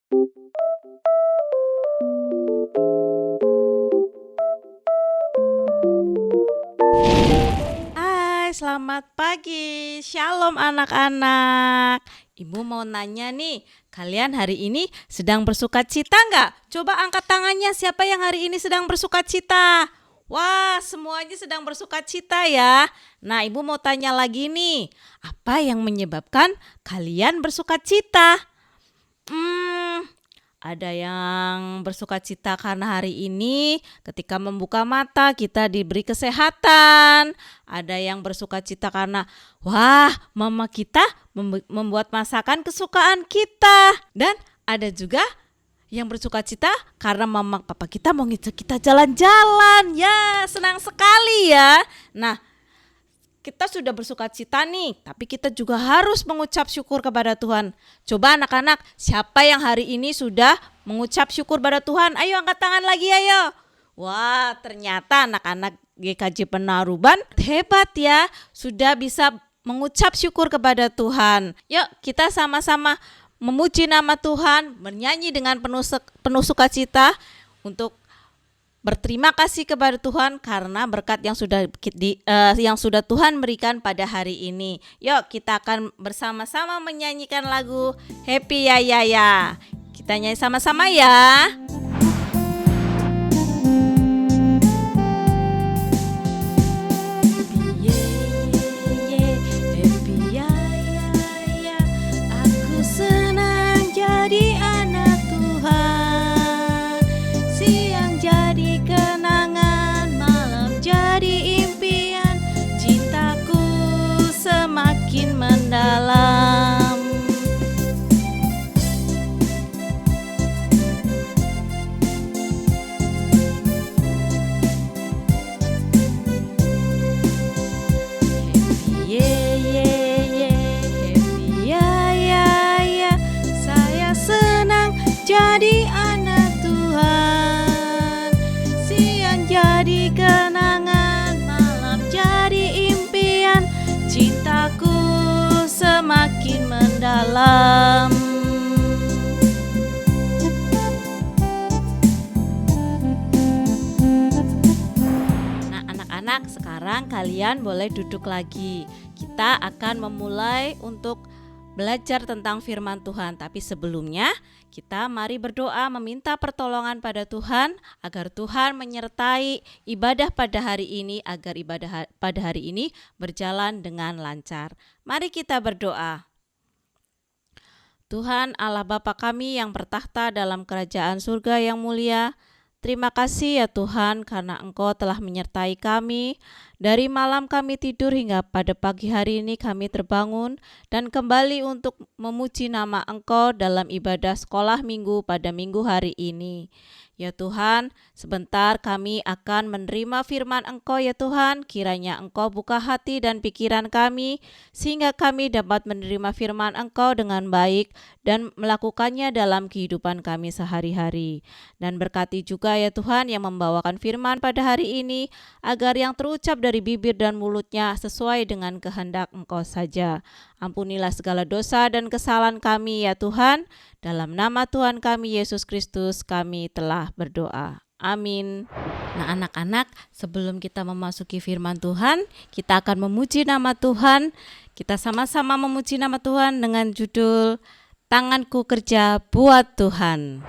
Hai, selamat pagi. Shalom anak-anak. Ibu mau nanya nih, kalian hari ini sedang bersukacita nggak? Coba angkat tangannya siapa yang hari ini sedang bersukacita. Wah, semuanya sedang bersukacita ya. Nah, ibu mau tanya lagi nih, apa yang menyebabkan kalian bersukacita? Hmm, ada yang bersukacita karena hari ini ketika membuka mata kita diberi kesehatan. Ada yang bersukacita karena wah, mama kita membuat masakan kesukaan kita. Dan ada juga yang bersukacita karena mama papa kita mau ngajak kita jalan-jalan. Ya, senang sekali ya. Nah, kita sudah bersukacita nih, tapi kita juga harus mengucap syukur kepada Tuhan. Coba anak-anak, siapa yang hari ini sudah mengucap syukur pada Tuhan? Ayo angkat tangan lagi, ayo. Wah, ternyata anak-anak GKJ Penaruban hebat ya, sudah bisa mengucap syukur kepada Tuhan. Yuk, kita sama-sama memuji nama Tuhan, bernyanyi dengan penuh sukacita untuk berterima kasih kepada Tuhan karena berkat yang sudah Tuhan berikan pada hari ini. Yuk kita akan bersama-sama menyanyikan lagu Happy Ya Ya Ya. Kita nyanyi sama-sama ya. Happy ya ya ya. Aku senang jadi anak Tuhan. Siang jadi kenangan, malam jadi impian. Cintaku semakin mendalam. Happy ye ye ye, happy ya ya ya. Saya senang jadi anak Tuhan. Siang jadi kenangan, malam jadi impian. Cintaku semakin mendalam. Nah, anak-anak, sekarang kalian boleh duduk lagi. Kita akan memulai untuk belajar tentang firman Tuhan. Tapi sebelumnya, kita mari berdoa meminta pertolongan pada Tuhan agar Tuhan menyertai ibadah pada hari ini, agar ibadah pada hari ini berjalan dengan lancar. Mari kita berdoa. Tuhan Allah Bapa kami yang bertahta dalam kerajaan surga yang mulia, terima kasih ya Tuhan karena Engkau telah menyertai kami. Dari malam kami tidur hingga pada pagi hari ini kami terbangun dan kembali untuk memuji nama Engkau dalam ibadah sekolah minggu pada minggu hari ini. Ya Tuhan, sebentar kami akan menerima firman Engkau ya Tuhan. Kiranya Engkau buka hati dan pikiran kami sehingga kami dapat menerima firman Engkau dengan baik dan melakukannya dalam kehidupan kami sehari-hari. Dan berkati juga ya Tuhan yang membawakan firman pada hari ini agar yang terucap dari bibir dan mulutnya sesuai dengan kehendak Engkau saja. Ampunilah segala dosa dan kesalahan kami ya Tuhan. Dalam nama Tuhan kami Yesus Kristus kami telah berdoa. Amin. Nah anak-anak, sebelum kita memasuki firman Tuhan, kita akan memuji nama Tuhan. Kita sama-sama memuji nama Tuhan dengan judul Tanganku Kerja Buat Tuhan.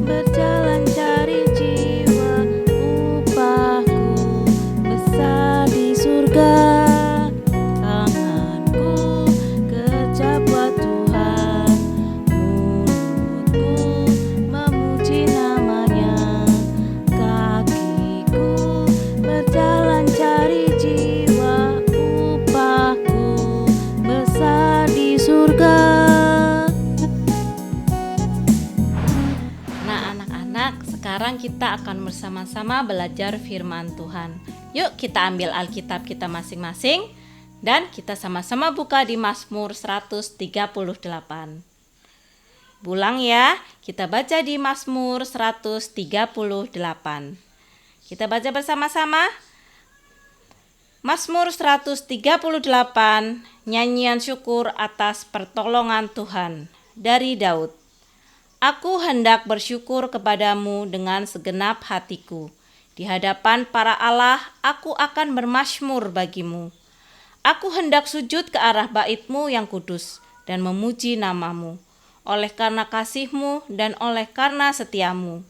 Berjalan cari jiwa, upahku akan bersama-sama belajar firman Tuhan. Yuk kita ambil Alkitab kita masing-masing dan kita sama-sama buka di Mazmur 138. Ulang ya, kita baca di Mazmur 138. Kita baca bersama-sama. Mazmur 138, nyanyian syukur atas pertolongan Tuhan, dari Daud. Aku hendak bersyukur kepadamu dengan segenap hatiku. Di hadapan para Allah, aku akan bermazmur bagimu. Aku hendak sujud ke arah bait-Mu yang kudus dan memuji nama-Mu, oleh karena kasih-Mu dan oleh karena setia-Mu.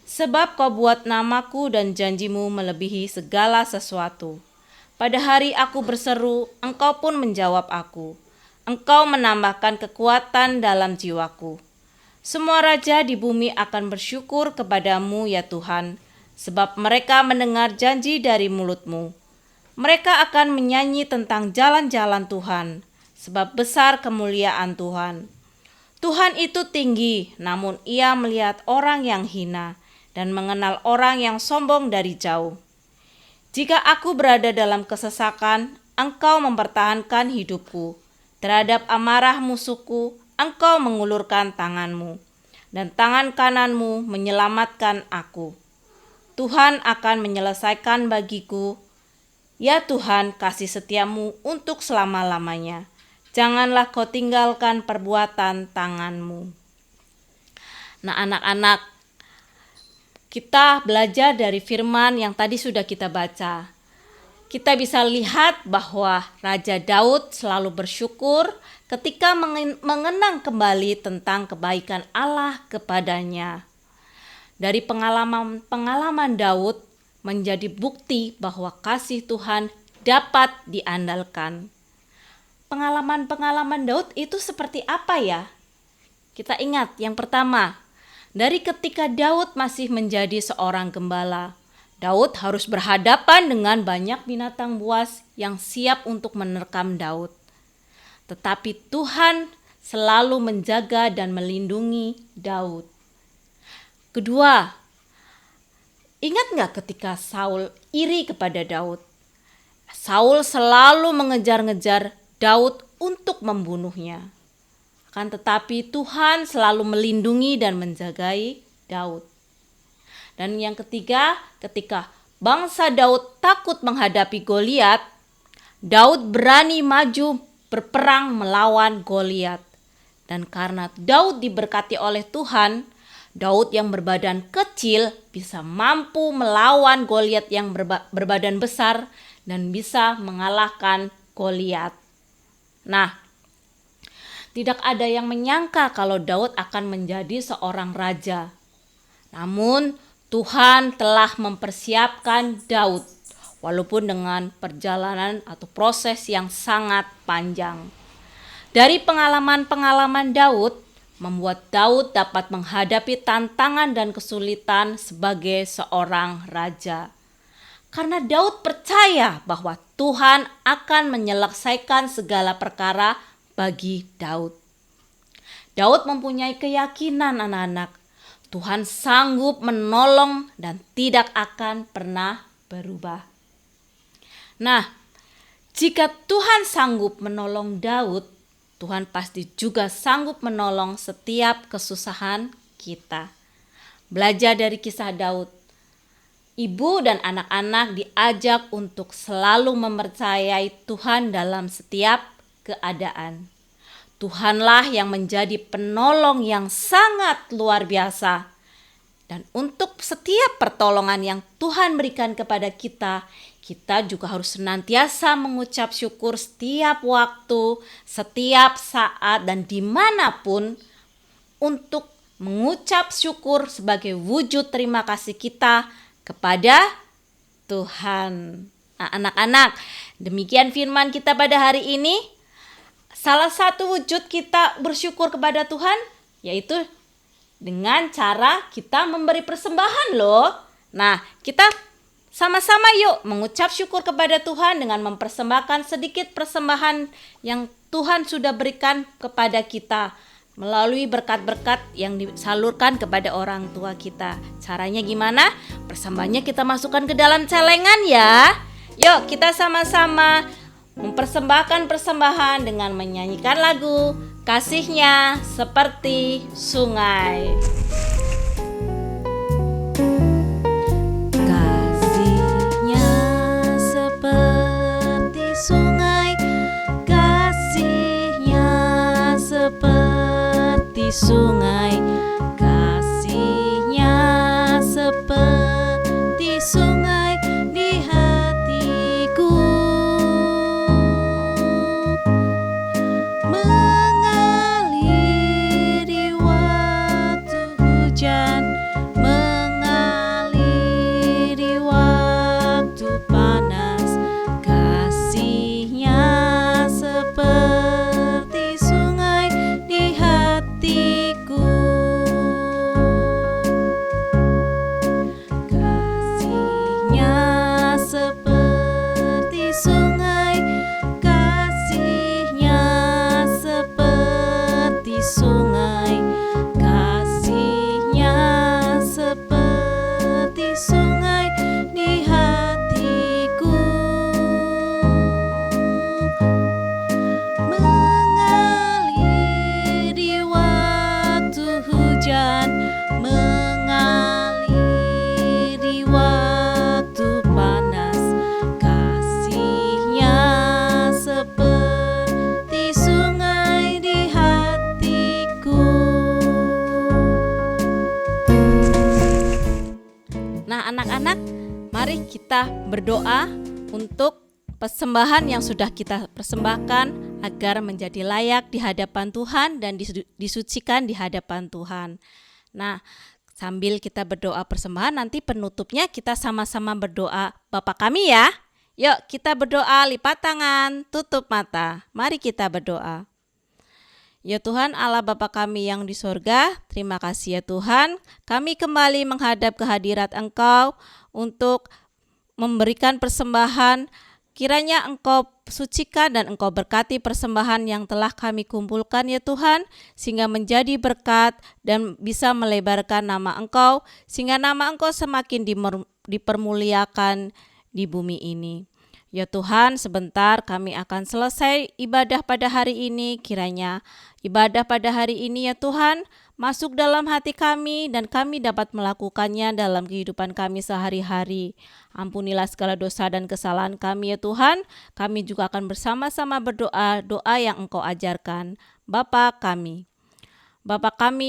Sebab Kau buat namaku dan janji-Mu melebihi segala sesuatu. Pada hari aku berseru, Engkau pun menjawab aku. Engkau menambahkan kekuatan dalam jiwaku. Semua raja di bumi akan bersyukur kepadamu ya Tuhan, sebab mereka mendengar janji dari mulut-Mu. Mereka akan menyanyi tentang jalan-jalan Tuhan, sebab besar kemuliaan Tuhan. Tuhan itu tinggi, namun Ia melihat orang yang hina dan mengenal orang yang sombong dari jauh. Jika aku berada dalam kesesakan, Engkau mempertahankan hidupku. Terhadap amarah musuhku, Engkau mengulurkan tangan-Mu, dan tangan kanan-Mu menyelamatkan aku. Tuhan akan menyelesaikan bagiku. Ya Tuhan, kasih setia-Mu untuk selama-lamanya. Janganlah Kau tinggalkan perbuatan tangan-Mu. Nah anak-anak, kita belajar dari firman yang tadi sudah kita baca. Kita bisa lihat bahwa Raja Daud selalu bersyukur ketika mengenang kembali tentang kebaikan Allah kepadanya. Dari pengalaman Daud menjadi bukti bahwa kasih Tuhan dapat diandalkan. Pengalaman Daud itu seperti apa ya? Kita ingat yang pertama, dari ketika Daud masih menjadi seorang gembala, Daud harus berhadapan dengan banyak binatang buas yang siap untuk menerkam Daud. Tetapi Tuhan selalu menjaga dan melindungi Daud. Kedua, ingat gak ketika Saul iri kepada Daud? Saul selalu mengejar-ngejar Daud untuk membunuhnya. Akan tetapi Tuhan selalu melindungi dan menjagai Daud. Dan yang ketiga, ketika bangsa Daud takut menghadapi Goliat, Daud berani maju berperang melawan Goliat. Dan karena Daud diberkati oleh Tuhan, Daud yang berbadan kecil bisa mampu melawan Goliat yang berbadan besar dan bisa mengalahkan Goliat. Nah, tidak ada yang menyangka kalau Daud akan menjadi seorang raja. Namun Tuhan telah mempersiapkan Daud, walaupun dengan perjalanan atau proses yang sangat panjang. Dari pengalaman-pengalaman Daud, membuat Daud dapat menghadapi tantangan dan kesulitan sebagai seorang raja. Karena Daud percaya bahwa Tuhan akan menyelesaikan segala perkara bagi Daud. Daud mempunyai keyakinan anak-anak, Tuhan sanggup menolong dan tidak akan pernah berubah. Nah, jika Tuhan sanggup menolong Daud, Tuhan pasti juga sanggup menolong setiap kesusahan kita. Belajar dari kisah Daud. Ibu dan anak-anak diajak untuk selalu mempercayai Tuhan dalam setiap keadaan. Tuhanlah yang menjadi penolong yang sangat luar biasa. Dan untuk setiap pertolongan yang Tuhan berikan kepada kita, kita juga harus senantiasa mengucap syukur setiap waktu, setiap saat, dan dimanapun untuk mengucap syukur sebagai wujud terima kasih kita kepada Tuhan. Nah, anak-anak, demikian firman kita pada hari ini. Salah satu wujud kita bersyukur kepada Tuhan yaitu dengan cara kita memberi persembahan loh. Nah, kita sama-sama yuk mengucap syukur kepada Tuhan dengan mempersembahkan sedikit persembahan yang Tuhan sudah berikan kepada kita. melalui berkat-berkat yang disalurkan kepada orang tua kita. Caranya gimana? Persembahannya kita masukkan ke dalam celengan ya. Yuk kita sama-sama mempersembahkan persembahan dengan menyanyikan lagu Kasihnya Seperti Sungai. Kasihnya seperti sungai, kasihnya seperti sungai, kasihnya seperti sungai di hatiku, mengalir di waktu hujan, mengalir di waktu panas, kasihnya seperti sungai di hatiku, kasihnya seperti sungai, kasihnya seperti sungai, kasihnya seperti sungai di hatiku, mengalir di waktu hujan, mengalir di waktu panas, kasihnya seperti sungai di hatiku. Nah anak-anak, mari kita berdoa untuk persembahan yang sudah kita persembahkan agar menjadi layak di hadapan Tuhan dan disucikan di hadapan Tuhan. Nah, sambil kita berdoa persembahan, nanti penutupnya kita sama-sama berdoa Bapa kami ya. Yuk kita berdoa, lipat tangan, tutup mata. Mari kita berdoa. Ya Tuhan Allah Bapa kami yang di sorga, terima kasih ya Tuhan, kami kembali menghadap kehadirat Engkau untuk memberikan persembahan. Kiranya Engkau sucikan dan Engkau berkati persembahan yang telah kami kumpulkan ya Tuhan, sehingga menjadi berkat dan bisa melebarkan nama Engkau, sehingga nama Engkau semakin dipermuliakan di bumi ini. Ya Tuhan, sebentar kami akan selesai ibadah pada hari ini. Kiranya ibadah pada hari ini ya Tuhan masuk dalam hati kami dan kami dapat melakukannya dalam kehidupan kami sehari-hari. Ampunilah segala dosa dan kesalahan kami ya Tuhan. Kami juga akan bersama-sama berdoa, doa yang Engkau ajarkan. Bapa kami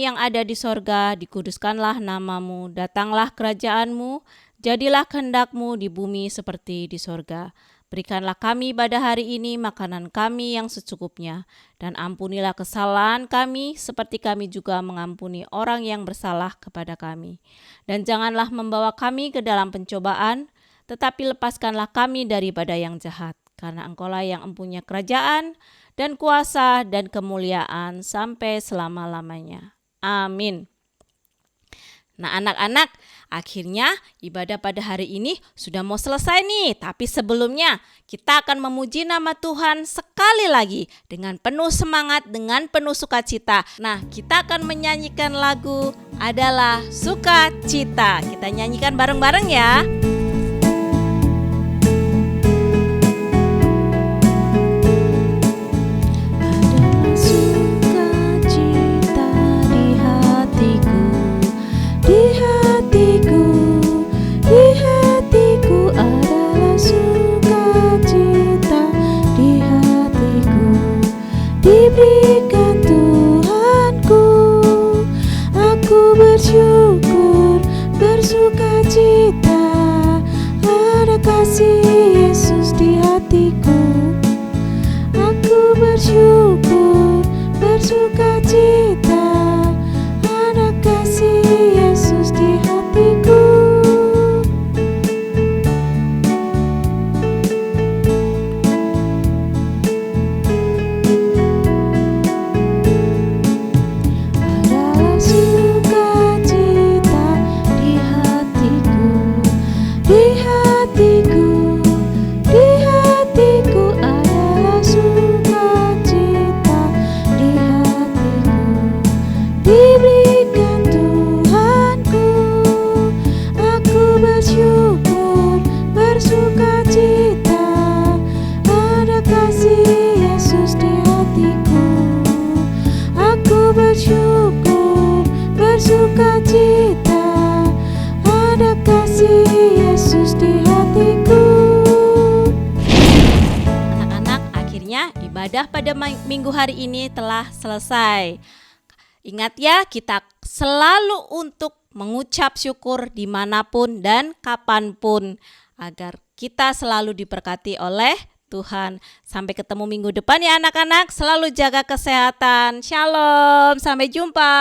yang ada di sorga, dikuduskanlah namamu, datanglah kerajaan-Mu, jadilah kehendak-Mu di bumi seperti di sorga. Berikanlah kami pada hari ini makanan kami yang secukupnya, dan ampunilah kesalahan kami seperti kami juga mengampuni orang yang bersalah kepada kami. Dan janganlah membawa kami ke dalam pencobaan, tetapi lepaskanlah kami daripada yang jahat, karena Engkaulah yang mempunyai kerajaan dan kuasa dan kemuliaan sampai selama-lamanya. Amin. Nah anak-anak, akhirnya ibadah pada hari ini sudah mau selesai nih. Tapi sebelumnya kita akan memuji nama Tuhan sekali lagi dengan penuh semangat, dengan penuh sukacita. Nah kita akan menyanyikan lagu adalah Sukacita. Kita nyanyikan bareng-bareng ya. Diberikan Tuhanku, aku bersyukur, bersukacita, ada kasih Yesus di hatiku. Aku bersyukur, bersukacita, ada kasih Yesus di hatiku. Di hatiku ibadah pada minggu hari ini telah selesai. Ingat ya, kita selalu untuk mengucap syukur dimanapun dan kapanpun, agar kita selalu diberkati oleh Tuhan. Sampai ketemu minggu depan ya anak-anak, selalu jaga kesehatan. Shalom, sampai jumpa.